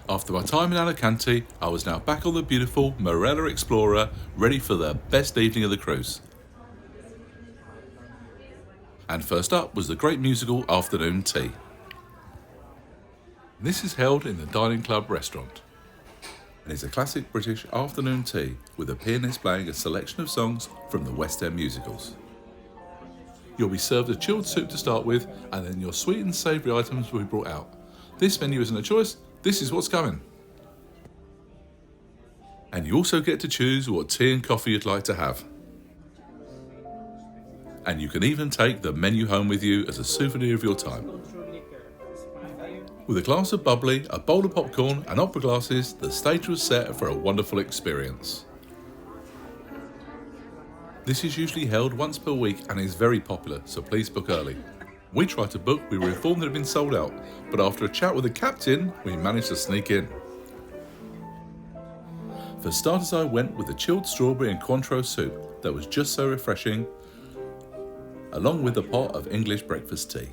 After my time in Alicante, I was now back on the beautiful Marella Explorer, ready for the best evening of the cruise. And first up was the great musical afternoon tea. This is held in the Dining Club restaurant and is a classic British afternoon tea with a pianist playing a selection of songs from the West End musicals. You'll be served a chilled soup to start with, and then your sweet and savoury items will be brought out. This menu isn't a choice, this is what's coming. And you also get to choose what tea and coffee you'd like to have. And you can even take the menu home with you as a souvenir of your time. With a glass of bubbly, a bowl of popcorn and opera glasses, the stage was set for a wonderful experience. This is usually held once per week and is very popular, so please book early. We tried to book, we were informed it had been sold out, but after a chat with the captain, we managed to sneak in. For starters, I went with the chilled strawberry and Cointreau soup that was just so refreshing, along with a pot of English breakfast tea.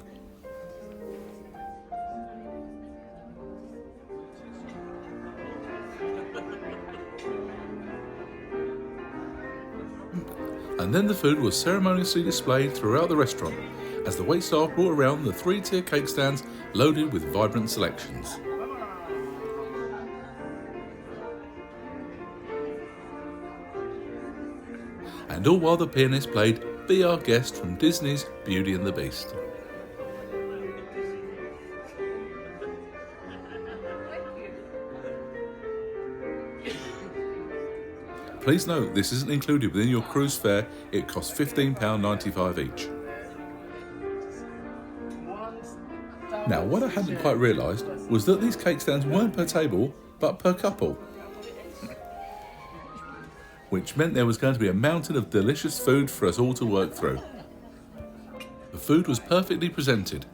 And then the food was ceremoniously displayed throughout the restaurant as the waitstaff brought around the 3-tier cake stands loaded with vibrant selections. And all while the pianist played Be Our Guest from Disney's Beauty and the Beast. Please note this isn't included within your cruise fare, it costs £15.95 each. Now, what I hadn't quite realised was that these cake stands weren't per table, but per couple. Which meant there was going to be a mountain of delicious food for us all to work through. The food was perfectly presented,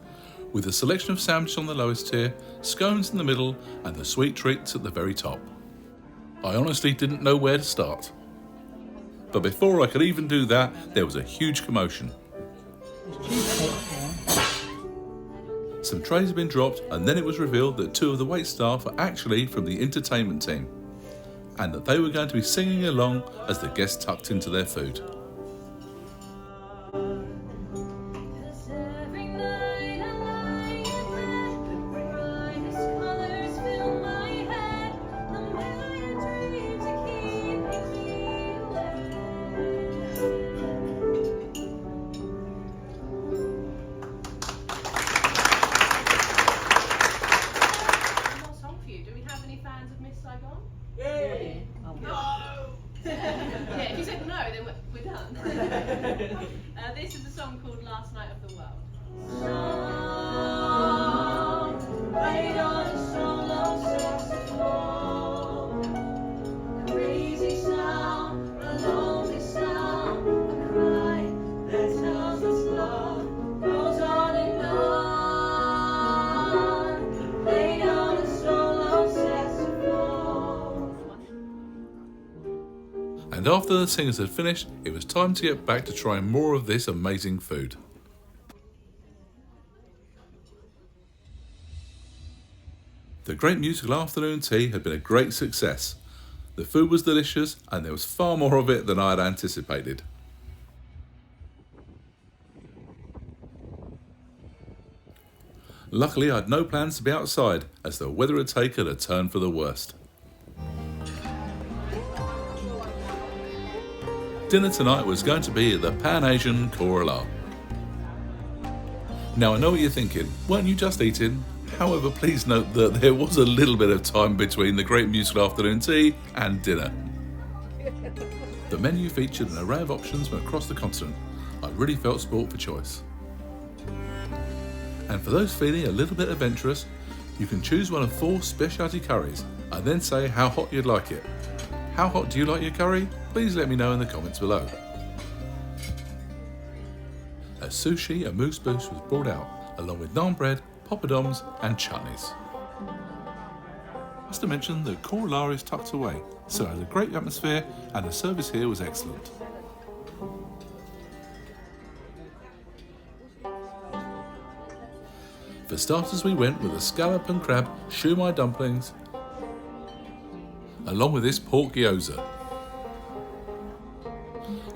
with a selection of sandwiches on the lowest tier, scones in the middle, and the sweet treats at the very top. I honestly didn't know where to start. But before I could even do that, there was a huge commotion. Some trays had been dropped, and then it was revealed that 2 of the waitstaff are actually from the entertainment team, and that they were going to be singing along as the guests tucked into their food. Yeah, if you said no, then we're done. This is a song called Last Night of the World. Crazy sound, a lonely sound, a cry that tells us love goes on and on. Laid on a solo saxophone. And after the singers had finished, it was time to get back to trying more of this amazing food. The great musical afternoon tea had been a great success. The food was delicious and there was far more of it than I had anticipated. Luckily I had no plans to be outside as the weather had taken a turn for the worst. Dinner tonight was going to be at the Pan Asian Kora. Now I know what you're thinking, weren't you just eating? However, please note that there was a little bit of time between the great musical afternoon tea and dinner. The menu featured an array of options from across the continent. I really felt sport for choice. And for those feeling a little bit adventurous, you can choose one of 4 specialty curries and then say how hot you'd like it. How hot do you like your curry? Please let me know in the comments below. A sushi amuse-bouche was brought out, along with naan bread, poppadoms and chutneys. Just to mention that Kora is tucked away, so it has a great atmosphere and the service here was excellent. For starters we went with the scallop and crab shumai dumplings, along with this pork gyoza.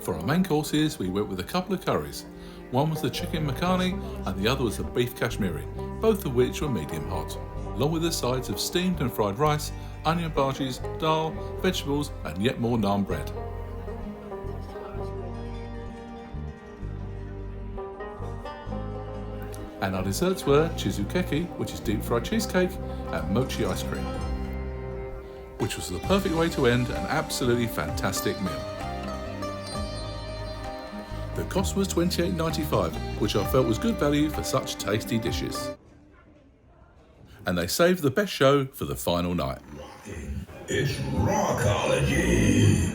For our main courses, we went with a couple of curries. One was the chicken makhani and the other was the beef kashmiri, both of which were medium hot, along with the sides of steamed and fried rice, onion bhajis, dal, vegetables and yet more naan bread. And our desserts were chizukeki, which is deep fried cheesecake, and mochi ice cream, which was the perfect way to end an absolutely fantastic meal. The cost was $28.95, which I felt was good value for such tasty dishes. And they saved the best show for the final night. It's Rockology.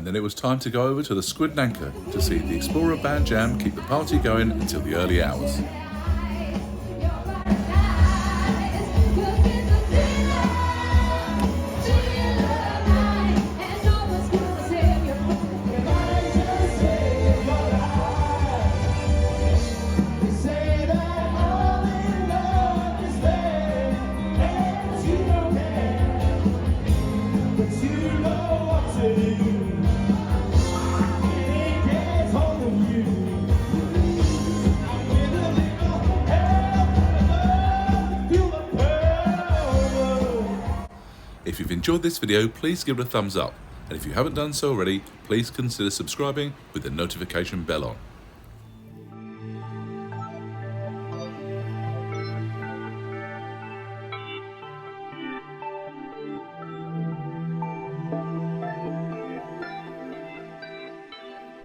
And then it was time to go over to the Squid and Anchor to see the Explorer Band Jam keep the party going until the early hours. you've enjoyed this video, please give it a thumbs up. And if you haven't done so already, please consider subscribing with the notification bell on.